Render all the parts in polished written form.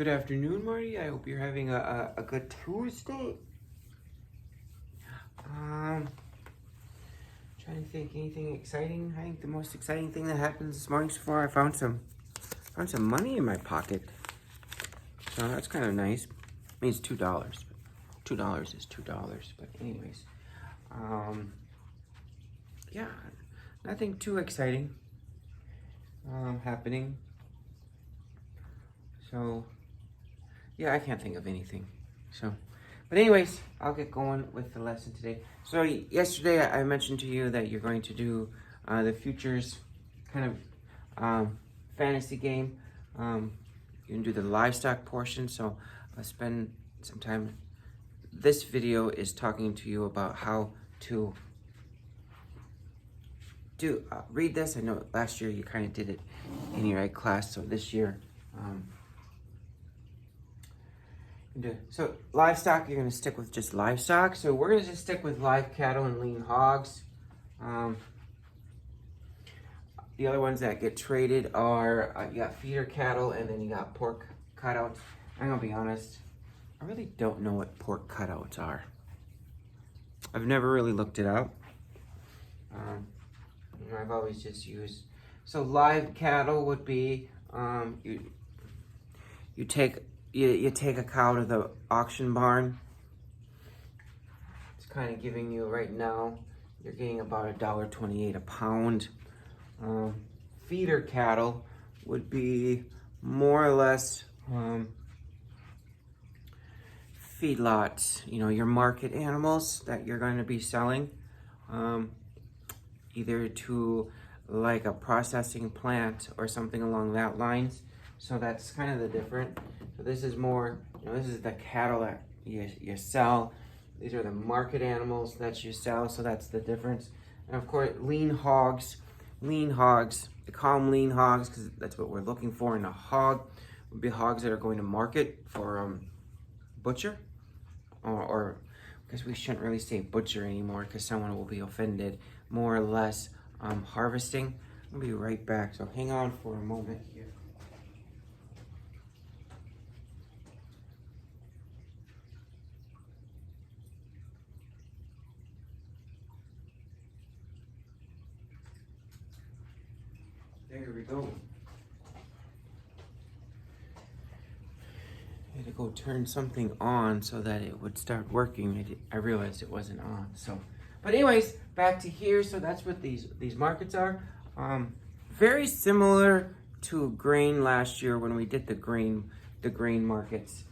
Good afternoon, Marty. I hope you're having a good Tuesday. Trying to think anything exciting. I think the most exciting thing that happened this morning so far, I found some money in my pocket. So that's kind of nice. I mean, it's $2. $2 is $2. But anyways, yeah, nothing too exciting happening. So yeah, I can't think of anything. So, but anyways, I'll get going with the lesson today. So yesterday I mentioned to you that you're going to do the futures kind of fantasy game. You can do the livestock portion. So I'll spend some time. This video is talking to you about how to do read this. I know last year you kind of did it in your ag class, so this year. So livestock, you're going to stick with just livestock. So we're going to just stick with live cattle and lean hogs. The other ones that get traded are, you got feeder cattle and then you got pork cutouts. I'm going to be honest, I really don't know what pork cutouts are. I've never really looked it up. I've always just used, so live cattle would be, you take a cow to the auction barn. It's kind of giving you right now, you're getting about $1.28 a pound. Feeder cattle would be more or less feedlots, your market animals that you're going to be selling, either to like a processing plant or something along that lines. So that's kind of the different. So this is more, this is the cattle that you sell. These are the market animals that you sell, so that's the difference. And of course, lean hogs, they call them lean hogs because that's what we're looking for in a hog. Would be hogs that are going to market for butcher, or because we shouldn't really say butcher anymore because someone will be offended. More or less harvesting. I'll be right back, so hang on for a moment here. There we go. I had to go turn something on so that it would start working. I realized it wasn't on. So, but anyways, back to here. So that's what these markets are. Very similar to grain last year when we did the grain markets.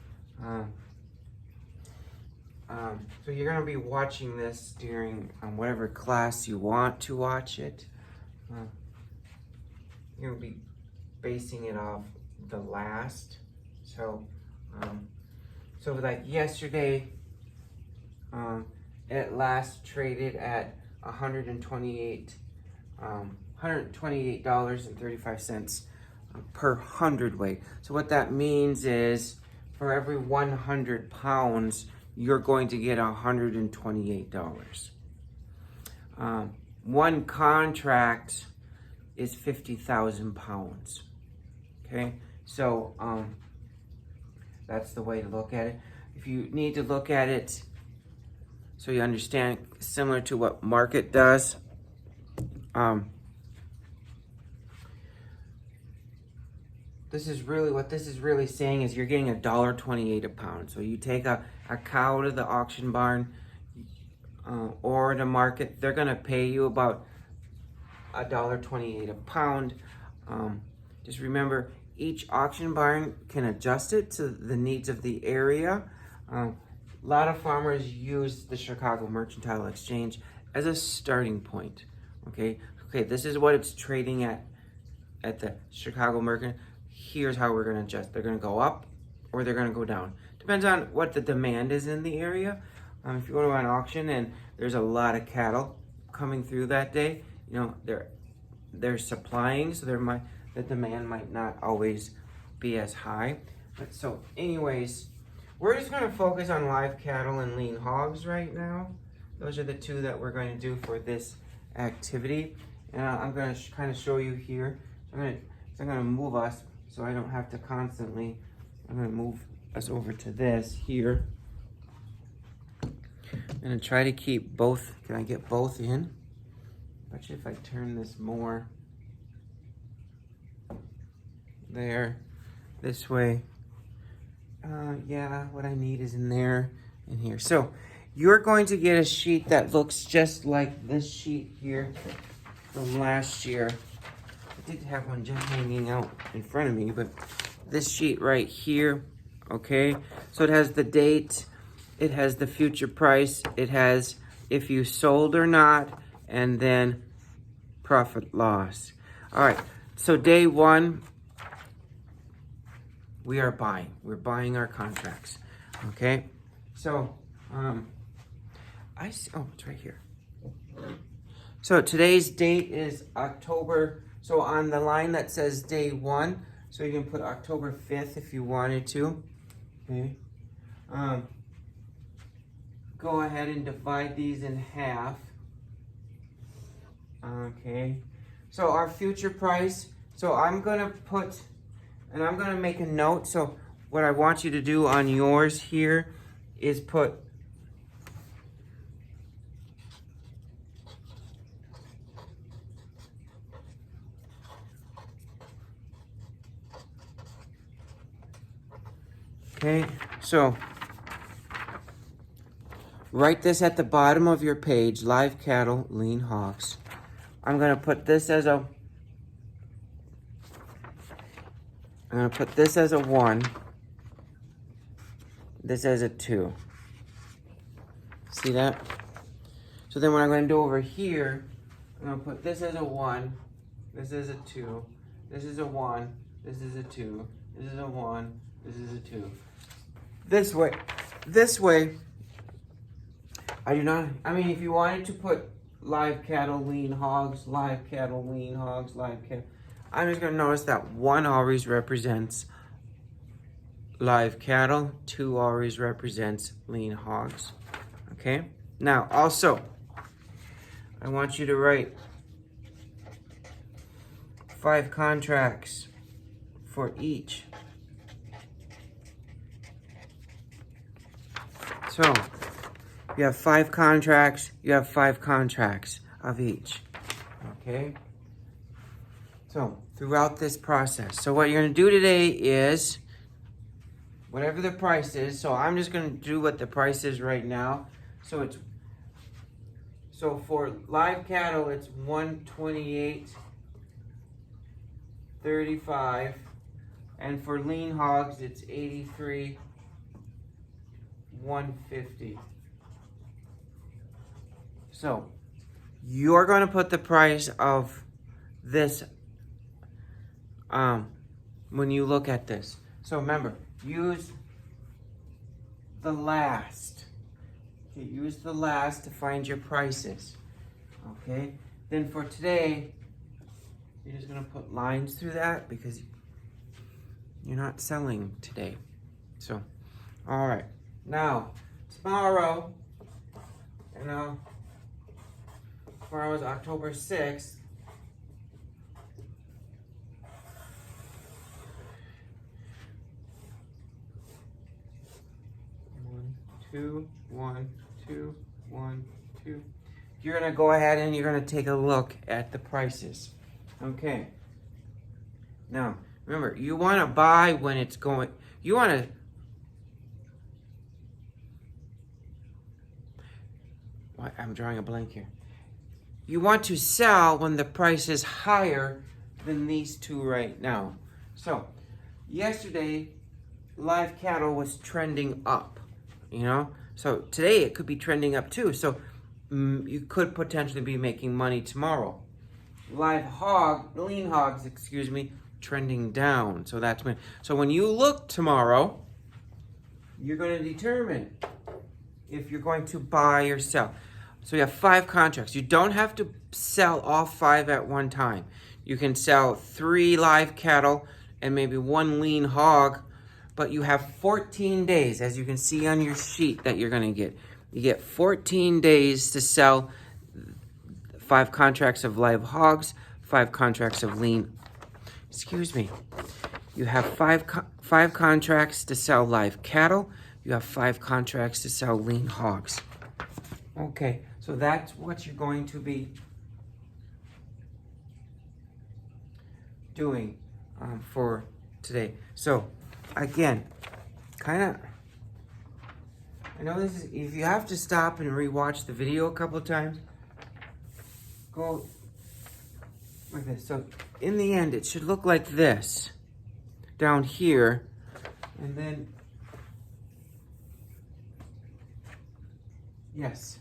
So you're gonna be watching this during whatever class you want to watch it. You're gonna be basing it off the last. So, so like yesterday, it last traded at $128.35 per hundredweight. So what that means is for every 100 pounds, you're going to get $128. One contract is 50,000 pounds. Okay, so that's the way to look at it. If you need to look at it so you understand, similar to what market does, this is really what this is really saying is you're getting $1.28 a pound. So you take a cow to the auction barn or the market, they're gonna pay you about $1.28 a pound. Just remember, each auction barn can adjust it to the needs of the area. A lot of farmers use the Chicago Mercantile Exchange as a starting point. Okay, this is what it's trading at the Chicago Mercantile. Here's how we're gonna adjust. They're gonna go up or they're gonna go down. Depends on what the demand is in the area. If you go to an auction and there's a lot of cattle coming through that day, they're supplying, so the demand might not always be as high. But so anyways, we're just gonna focus on live cattle and lean hogs right now. Those are the two that we're going to do for this activity. And I'm gonna kind of show you here. I'm gonna move us so I don't have to constantly I'm gonna move us over to this here. I'm gonna try to keep both. Can I get both in? Bet you if I turn this more there, this way. Yeah, what I need is in there and here. So you're going to get a sheet that looks just like this sheet here from last year. I did have one just hanging out in front of me, but this sheet right here, okay? So it has the date, it has the future price, it has if you sold or not, and then profit loss. All right, so day one, we are buying. We're buying our contracts, okay? So, oh, it's right here. So today's date is October. So on the line that says day one, so you can put October 5th if you wanted to, okay? Go ahead and divide these in half, okay? So our future price, so I'm gonna put, and I'm gonna make a note. So what I want you to do on yours here is put okay, so write this at the bottom of your page, live cattle, lean hogs. I'm gonna put this as a, I'm gonna put this as a 1, this as a 2. See that? So then what I'm gonna do over here, I'm gonna put this as a 1, this is a 2, this is a 1, this is a 2, this is a 1, this is a 2. This way, I do not, I mean, if you wanted to put live cattle, lean hogs, live cattle, lean hogs, live cattle, I'm just gonna notice that 1 always represents live cattle, 2 always represents lean hogs, okay? Now, also, I want you to write 5 contracts for each. So, you have 5 contracts, you have 5 contracts of each, okay? So, throughout this process. So what you're gonna do today is, whatever the price is, so I'm just gonna do what the price is right now. So it's, so for live cattle, it's 128.35, and for lean hogs, it's 83.150. So you're going to put the price of this when you look at this. So remember, use the last. Okay, use the last to find your prices. Okay, then for today, you're just going to put lines through that because you're not selling today. So, all right. Now, tomorrow, tomorrow is October 6th. One, two, 1, 2. You're gonna go ahead and you're gonna take a look at the prices. Okay. Now, remember, you wanna buy when it's going, you wanna, I'm drawing a blank here. You want to sell when the price is higher than these two right now. So, yesterday, live cattle was trending up, you know? So today it could be trending up too. So you could potentially be making money tomorrow. Lean hogs, trending down. So that's when, so when you look tomorrow, you're going to determine if you're going to buy or sell. So you have 5 contracts. You don't have to sell all 5 at one time. You can sell 3 live cattle and maybe 1 lean hog, but you have 14 days, as you can see on your sheet that you're gonna get. You get 14 days to sell 5 contracts of live hogs, 5 contracts of lean, You have five contracts to sell live cattle. You have 5 contracts to sell lean hogs. Okay, so that's what you're going to be doing for today. So again, I know this is, if you have to stop and rewatch the video a couple of times, go like this. So in the end, it should look like this down here, and then yes.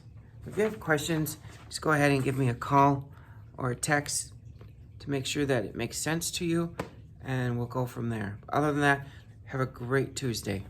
If you have questions, just go ahead and give me a call or a text to make sure that it makes sense to you, and we'll go from there. Other than that, have a great Tuesday.